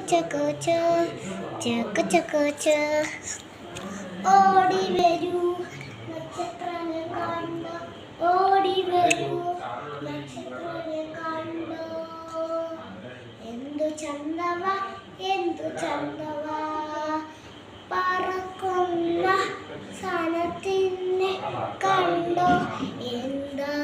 ചക്കോച്ച ചക്ക ചക്കോച്ച ഓടി വരൂ നക്ഷത്രനെ കണ്ടോ ഓടി വരൂ നക്ഷത്രനെ കണ്ടോ എന്തു ചന്തവ പറക്കുന്ന സാനത്തിനെ കണ്ടോ എന്താ